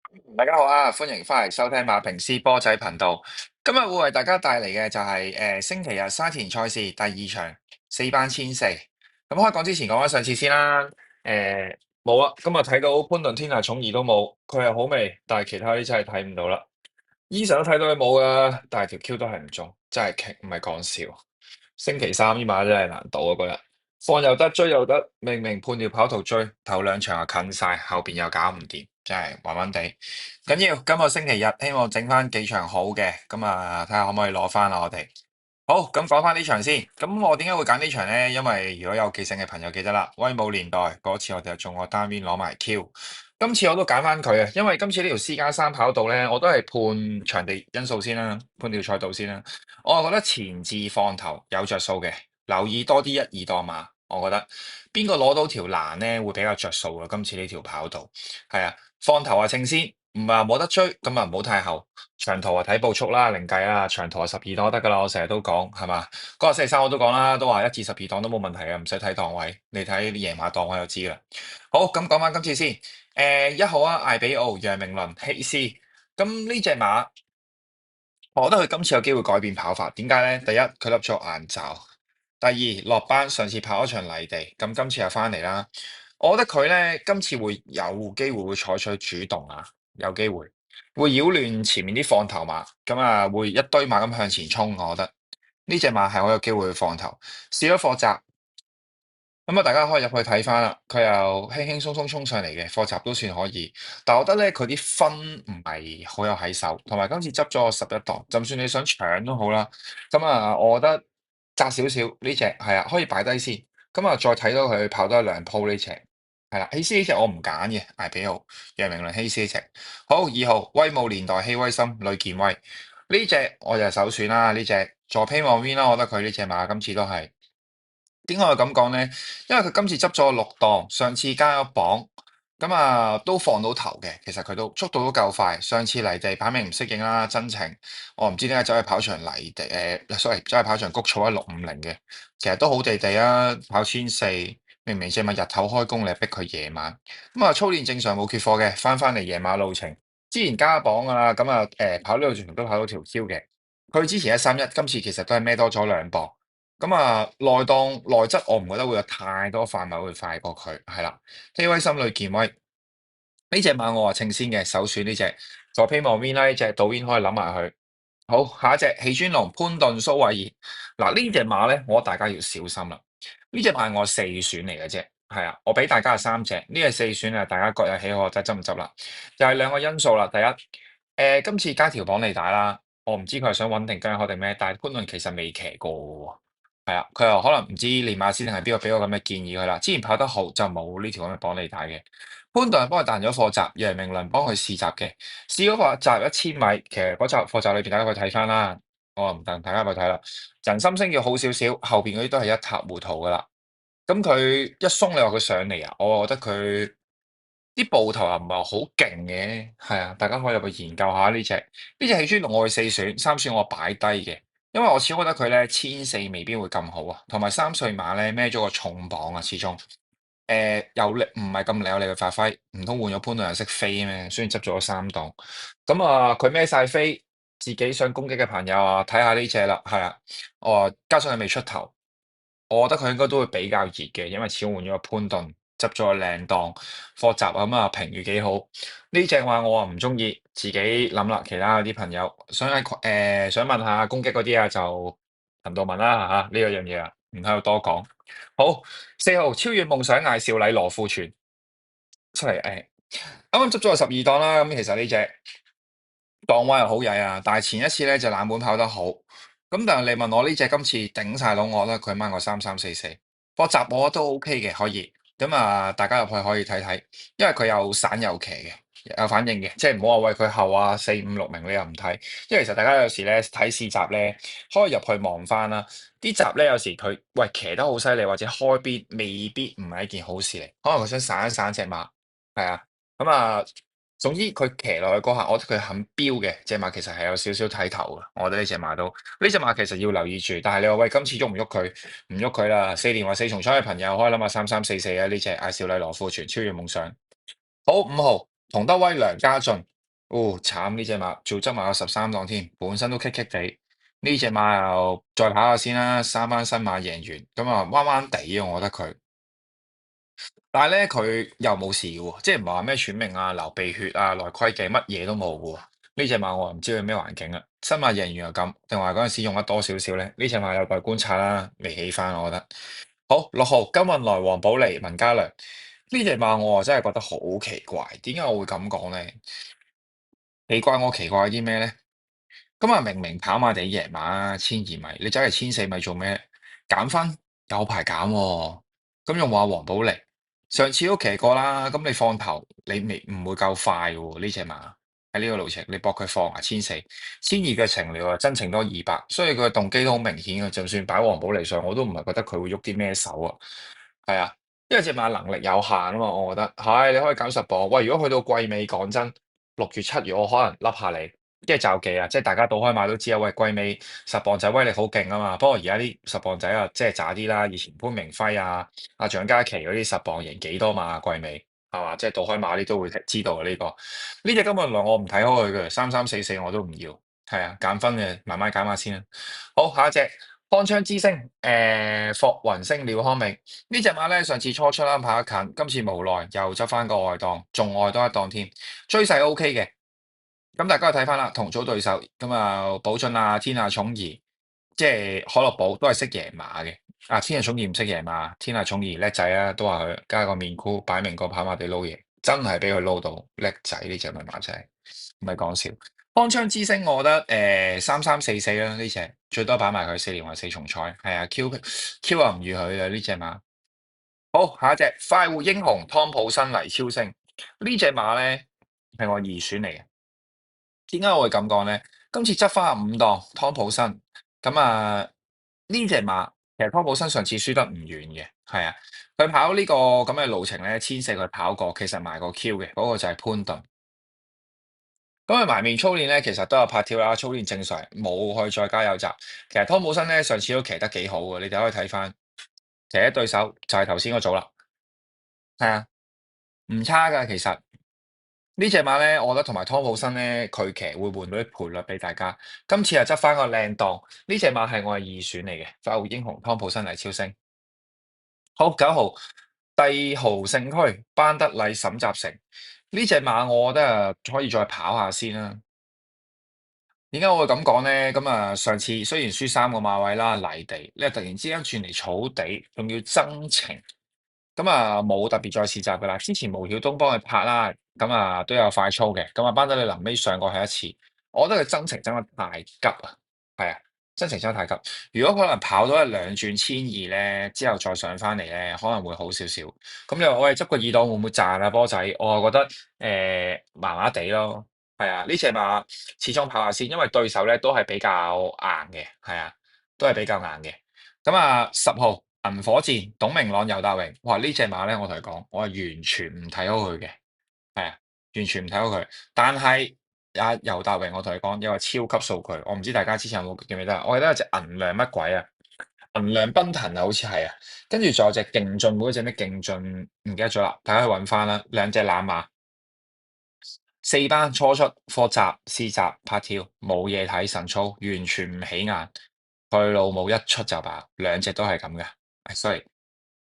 大家好啊，歡迎翻嚟收聽馬平斯波仔頻道。今日會為大家帶嚟嘅就係星期日沙田賽事第二場四班千四。咁開講之前講翻上次先啦。冇啊，今日睇到潘頓天下寵兒都冇，佢係好味，但係其他啲真係睇唔到啦。Eason 都睇到佢冇噶，但係條 Q 都係唔中，真係奇，唔係講笑。星期三呢馬真係難賭啊嗰日，放又得，追又得，明明判條跑圖追，頭兩場又近晒，後邊又搞唔掂，真係暈暈地。緊要，今個星期日希望整翻幾場好嘅，咁啊睇下可唔可以攞翻啦我哋。好，咁講翻呢場先。咁我點解會揀呢場呢？因為如果有記性嘅朋友記得啦，威武年代嗰次我哋就中過單邊攞埋 Q。今次我都揀翻佢啊，因為今次呢條 C+3跑道呢，我都係判場地因素先啦，判條賽道先啦。我係覺得前置放頭有着數嘅，留意多啲一二檔馬。我覺得邊個攞到條欄呢會比較着數啊。今次呢條跑道係啊，放頭啊稱先，唔係話冇得追，咁啊唔好太後。長途啊睇步速啦，另計啦，長途啊12檔得噶啦，我成日都講係嘛。嗰日星期三我都講啦，都話1至12檔都冇問題嘅，唔使睇檔位，你睇啲夜馬檔位就知啦。好，咁講翻今次先。1號啊，艾比奧、楊明倫、希斯，咁呢隻馬，我覺得佢今次有機會改變跑法。點解咧？第一，佢笠咗眼罩；第二，落班上次跑咗場泥地，咁今次又翻嚟啦。我覺得佢咧今次會有機會會採取主動啊，有機會會擾亂前面啲放頭馬，咁啊會一堆馬咁向前衝。我覺得呢隻馬係好有機會去放頭，試咗課閘。咁啊，大家可以入去睇翻啦。佢又輕輕鬆鬆衝上嚟嘅，課閘都算可以。但係我覺得咧，佢啲分唔係好有喺手，同埋今次執咗個11檔，就算你想搶都好啦。咁啊，我覺得窄少少呢只係啊，可以擺低先。咁啊，再睇到佢跑多2鋪呢只係啦。希斯呢只我唔揀嘅，艾比奧、楊明倫、希斯呢只。好，2號威武年代、希威森、呂健威呢只我就首選啦。呢只助披望 win 啦，我覺得佢呢只馬今次都係。點解我咁講咧？因為佢今次執咗6檔，上次加咗磅，咁啊都放到頭嘅。其實佢都速度都夠快。上次泥地擺明唔適應啦，真情我唔知點解走去跑場泥地sorry，走去跑場谷草1650嘅，其實都好地地啊，跑千四，明明隻馬日頭開工，你係逼佢夜晚。咁啊操練正常冇缺貨嘅，翻嚟夜馬路程，之前加磅噶啦，咁啊跑呢度全部都跑到條 Q 嘅。佢之前131，今次其實都係孭多咗2磅。咁啊，內質我唔覺得會有太多範圍會快過佢，係啦。呢位心裏健威呢隻馬我話稱先嘅首選呢隻，左披望 win 啦，呢隻導演可以諗埋佢。好，下一隻氣尊龍潘頓蘇偉賢。嗱呢隻馬咧，我覺得大家要小心啦。呢隻馬係我四選嚟嘅啫，係啊，我俾大家係3隻，呢係四選啊，大家各有喜好，睇執唔執啦。就係兩個因素啦。第一，今次加條綁利帶啦，我唔知佢係想穩定跟開定咩，但係潘頓其實未騎過嘅喎。係啊，佢又可能唔知練馬師定係邊個俾我咁嘅建議佢啦。之前跑得好就冇呢條咁嘅綁利帶嘅。潘頓係幫佢彈咗課閘，楊明倫幫佢試閘嘅。試嗰課閘1000米，其實嗰集課閘裏邊大家去睇翻啦。我唔等大家去睇啦。人心星要好少少，後邊嗰啲都係一塌糊塗噶啦。咁佢一鬆，你話佢上嚟啊？我覺得佢啲步頭又唔係好勁嘅，係啊，大家可以入去研究下呢只。呢隻氣尊龍我會四選，三選我擺低嘅。因為我始終覺得佢咧千四未必會咁好啊，同埋3歲馬咧孭咗個重磅啊，始終有力唔係咁有力嘅發揮，唔通換咗潘頓又識飛咩？雖然執咗3檔，咁啊佢孭晒飛，自己想攻擊嘅朋友啊，睇下呢只啦，係啊，加上佢未出頭，我覺得佢應該都會比較熱嘅，因為始終換咗個潘頓，執咗個靚檔課習啊，咁啊評語幾好。呢只話我啊唔中意，自己諗啦。其他嗰啲朋友想問下攻擊嗰啲啊，就頻道問啦嚇，呢樣嘢啊，唔喺度多講。好，4號超越夢想艾少禮羅富全出嚟啱啱執咗個12檔啦。咁其實呢只檔位又好曳啊，但係前一次咧就冷門跑得好。咁但係你問我呢只今次頂晒籠，我覺得佢掹個3344，課習我覺得都 OK 嘅，可以。咁啊，大家入去可以睇睇，因為佢有散有騎嘅，有反應嘅，即係唔好話喂佢後啊4、5、6名你又唔睇，因為其實大家有時咧睇試閘咧，可以入去望翻啦。啲閘咧有時佢喂騎得好犀利，或者開邊未必唔係一件好事嚟，可能佢想散一散隻馬，係啊。咁啊，總之佢騎落去嗰下，我覺得佢肯飆嘅隻馬其實係有少少睇頭嘅。我覺得呢隻馬都呢隻馬其實要留意住，但係你話喂今次喐唔喐佢？唔喐佢啦。4年或4重彩嘅朋友可以諗下3344啊，呢隻艾少禮羅富全超越夢想。好，5號同德威梁家俊哦，慘呢只馬，做執馬有13檔添，本身都棘棘地。呢只馬又再跑下先啦，3班新馬贏完，咁啊彎彎地啊，我覺得佢。但係咧，佢又冇事嘅喎，即係唔係話咩喘命啊、流鼻血啊、內窺鏡乜嘢都冇嘅喎。呢只馬我唔知佢咩環境啊，新馬贏完又咁，定話嗰陣時用得多少少咧？呢只馬有待觀察啦，未起翻我覺得。好，6號金運來黃寶嚟文家良呢只馬我真係覺得好奇怪，點解我會咁講咧？奇怪啲咩咧？咁啊，明明跑馬地贏馬啊，1,200米，你走嚟1,400米做咩？減分有排減喎。咁用話黃寶嚟，上次都騎過啦。咁你放頭，你未唔會夠快嘅喎呢只馬喺呢個路程，你搏佢放啊1,400，1,200嘅程量啊真程多200，所以佢嘅動機都好明顯嘅。就算擺黃寶嚟上，我都唔係覺得佢會喐啲咩手啊。係啊，因為隻馬能力有限啊嘛，我覺得係你可以減10磅。喂，如果去到季尾，講真，6月7月，我可能笠下你。即係罩忌啊！即係大家賭開馬都知啊，喂，季尾10磅仔威力好勁啊嘛。不過而家啲10磅仔啊，即係渣啲啦。以前潘明輝啊、阿蔣嘉琪嗰啲10磅贏幾多馬季尾係嘛？即係賭開馬啲都會知道啊呢個。呢隻金運來我唔睇好佢嘅，3344我都唔要。係啊，減分嘅慢慢減下先啦。好，下一隻康昌之星，霍雲星廖康明呢隻馬咧，上次初出啦跑得近，今次無奈又執翻個外檔，仲外多一檔添，追勢 O K 嘅。咁大家睇翻啦，同組對手咁啊，寶駿啊、天下寵兒，即係可樂寶都係識贏馬嘅。啊，天下寵兒唔識贏馬，天下寵兒叻仔啊，都話佢加個面箍，擺明個跑馬地撈嘢，真係俾佢撈到叻仔呢隻咪馬仔，唔係講笑。方槍之星，我覺得3344啦呢隻，最多擺埋佢4連或4重彩，係啊，Q 啊唔預佢啊呢隻馬。好，下一隻快活英雄湯普森黎超星呢隻馬咧係我二選嚟嘅。點解我會咁講咧？今次執翻5檔湯普森，咁啊呢隻馬其實湯普森上次輸得唔遠嘅，係啊，佢跑呢個咁嘅路程咧，1,400佢跑過，其實埋個 Q 嘅，嗰個就係潘頓。咁佢埋面操練咧，其實都有拍跳啦，操練正常，冇去再加油站。其實湯普森咧上次都騎得幾好嘅，你哋可以睇翻，其實對手就係頭先嗰組啦，係啊，唔差噶其實。呢隻馬咧，我覺得同埋湯普森咧，佢騎會換到啲賠率俾大家。今次又執翻個靚檔，呢隻馬係我嘅二選嚟嘅，快活英雄湯普森黎超星。好9號帝豪盛區班德禮沈集成呢隻馬，我覺得可以再跑下先啦。點解我會咁講咧？咁啊，上次雖然輸3個馬位啦，泥地，你突然之間轉嚟草地，仲要增程。咁啊，冇特別再試閘噶啦。之前毛曉東幫佢拍啦，咁啊都有快操嘅。咁啊，班得你臨尾上過去一次，我覺得佢增程增得太急啊，係啊，增程增得太急。如果可能跑多1、2轉1,200咧，之後再上翻嚟咧，可能會好少少。咁你話我哋執個二檔會唔會賺啊？波仔，我啊覺得麻麻地咯。係啊，呢隻馬始終跑下先，因為對手咧都係比較硬嘅，係啊，都係比較硬嘅。咁啊10號銀火箭，董明朗、尤達榮，哇！呢隻馬咧，我同你講，我係完全唔睇好佢嘅，係啊，完全唔睇好佢。但係阿尤達榮，我同你講，有個超級數據，我唔知大家之前有冇記唔記得啊？我記得有隻銀亮乜鬼啊，銀亮奔騰啊，好似係啊，跟住仲有隻勁進嗰隻咩勁進，唔記得咗啦，大家去揾翻啦，兩隻冷馬。4班初出課習試習拍跳冇嘢睇神操，完全唔起眼。佢老母一出就爆，兩隻都係咁嘅。sorry，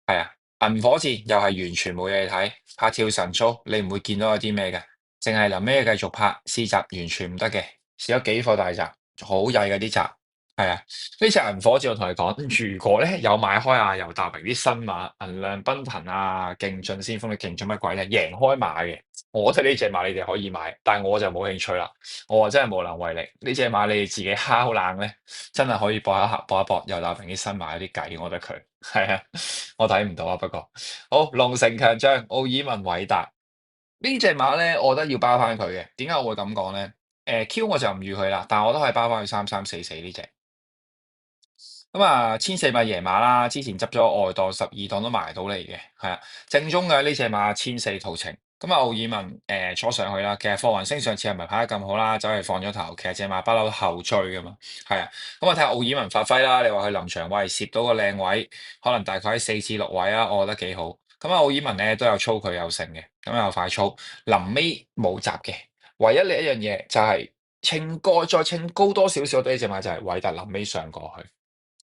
係啊，銀火箭又係完全冇嘢睇，拍跳神操你唔會見到有啲咩嘅，淨係臨尾繼續拍試習完全唔得嘅，試咗幾課大閘，好曳嘅啲閘。係啊，呢隻銀火箭我同你講，如果咧有買開阿尤達明啲新馬，銀亮奔騰啊、勁進先鋒，你勁進乜鬼咧？贏開馬嘅，我覺得呢隻馬你哋可以買，但係我就冇興趣啦。我真係無能為力。呢隻馬你哋自己敲冷咧，真係可以搏一下，搏一搏尤達明啲新馬有啲計，我覺得佢係啊，我睇唔到啊。不過好龍城強將奧爾文偉達呢隻馬咧，我覺得要包翻佢嘅。點解我會咁講咧？Q 我就唔預佢啦，但係我都係包翻佢3344呢隻。咁啊，1,400贏馬啦，之前執咗外檔12檔都埋到嚟嘅，係啊，正宗嘅呢隻馬1,400途程。咁啊，奧爾文坐上去啦，其實霍雲星上次係咪跑得咁好啦？走嚟放咗頭，其實隻馬不嬲後追噶嘛，係啊。咁啊，睇下奧爾文發揮啦。你話佢臨場位攝到個靚位，可能大概喺4至6位啊，我覺得幾好。咁啊，奧爾文咧都有操佢有成嘅，咁有快操，臨尾冇閘嘅。唯一呢一樣嘢就係稱過再稱高多少少，呢隻馬就係韋特臨尾上過去。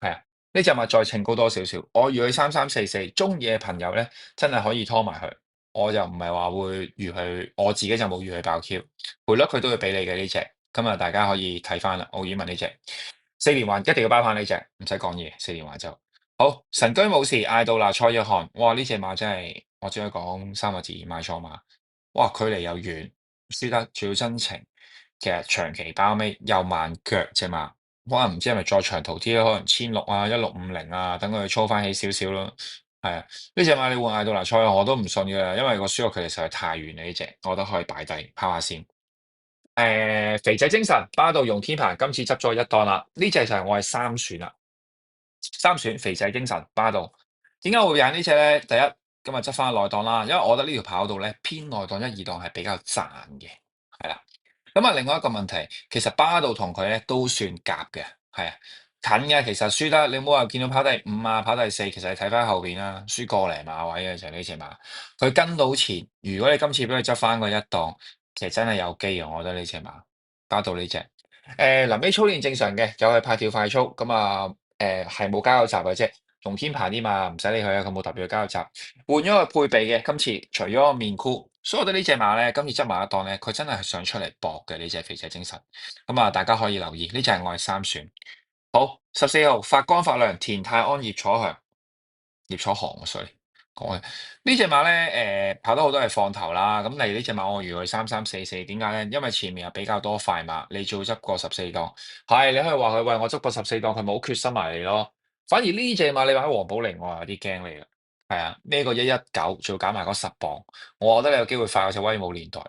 係啊，呢隻馬再稱高多少少，我預佢3344，中意嘅朋友咧，真係可以拖埋佢。我就唔係話會預佢，我自己就冇預佢爆 Q，賠率佢都會俾你嘅呢隻。咁啊，大家可以睇翻啦，奧爾文呢隻四連環一定要包翻呢隻，唔使講嘢，四連環就好。神居武士嗌到啦，蔡約翰，哇！呢隻馬真係我只可以講三個字，買錯馬。哇！距離又遠，輸得仲要真情，其實長期包尾又慢腳隻馬。可能唔知係咪再長途啲咧，可能16啊、1650啊，等佢操翻起少少咯。係啊，呢隻馬你換嗌到拿賽我都唔信㗎，因為個輸落距離實在太遠啦呢隻，我覺得可以擺低拋下先。肥仔精神巴到用天棚，今次執咗一檔啦，呢隻就係我係三選啦，三選肥仔精神巴到。點解我會揀呢隻咧？第一，今日執翻內檔啦，因為我覺得呢條跑道咧偏內檔一二檔係比較賺嘅，係啦。咁啊，另外一個問題，其實巴度同佢咧都算夾嘅，係啊，近嘅。其實輸得你唔好話見到跑第五啊，跑第四，其實你睇翻後邊啦，輸個零馬位嘅就係呢隻馬。佢跟到前，如果你今次俾佢執翻個一檔，其實真係有機嘅，我覺得呢隻馬巴度呢隻。臨尾操練正常嘅，有去拍跳快操，咁啊係冇加油站嘅啫。用天棚啲嘛，唔使理佢啊，佢冇特別嘅加油站。換咗個配備嘅，今次除咗個面箍，所以我覺得呢隻馬咧，今次執埋一檔咧，佢真係想出嚟搏嘅呢隻肥仔精神。咁啊，大家可以留意，呢隻係我係三選。好，14號發光發亮，田泰安葉楚祥。葉楚航啊，sorry，講嘅呢隻馬咧，跑得好多係放頭啦。咁例如呢隻馬，我預佢3344，點解咧？因為前面有比較多快馬，你做執過14檔，係你可以話佢喂我執過14檔，佢冇決心埋嚟咯。反而呢隻馬你話喺黃寶齡，我係有啲驚你嘅。係啊，呢個119，仲要減埋嗰10磅，我覺得你有機會快過隻威武年代。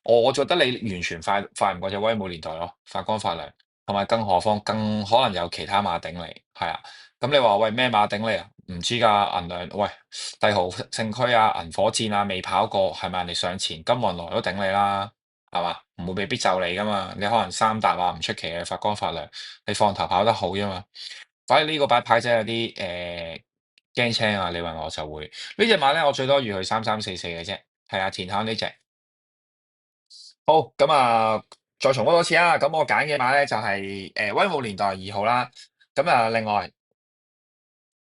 我覺得你完全快唔過隻威武年代咯，發光發亮，同埋更何況更可能有其他馬頂你，係啊。咁你話喂咩馬頂你啊？唔知㗎，銀兩喂帝豪盛區啊、銀火箭啊未跑過，係咪人哋上前金運來都頂你啦？係嘛？唔會未必就你㗎嘛，你可能三搭啊唔出奇嘅發光發亮，你放頭跑得好啫嘛。反而呢個牌仔有啲驚青啊，你問我就會呢隻馬咧，我最多預佢3344嘅啫，係啊，田坑呢隻。好，咁啊，再重複多次啊，咁我揀嘅馬咧就係威武年代2號啦，咁啊另外。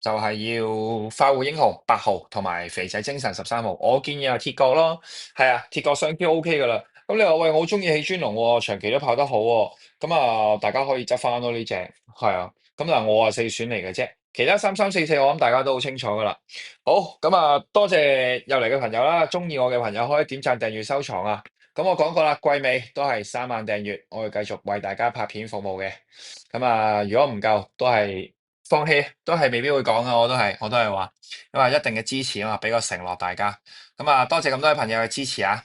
就係要快活英雄8號同埋肥仔精神13號，我建議係鐵角咯，係啊，鐵角雙 Q OK 噶啦。咁你話喂，我好中意起專龍喎，長期都跑得好喎，咁啊，大家可以執翻咯呢隻，係啊。咁嗱，我啊四選嚟嘅啫，其他3344我諗大家都好清楚噶啦。好，咁啊，多謝入嚟嘅朋友啦，中意我嘅朋友可以點讚、訂閱、收藏啊。咁我講過啦，季尾都係3萬訂閱，我會繼續為大家拍片服務嘅。咁啊，如果唔夠都係。放棄都係未必會講噶，我都係話，因為一定嘅支持啊嘛，俾個承諾大家。咁啊，多謝咁多位朋友嘅支持啊！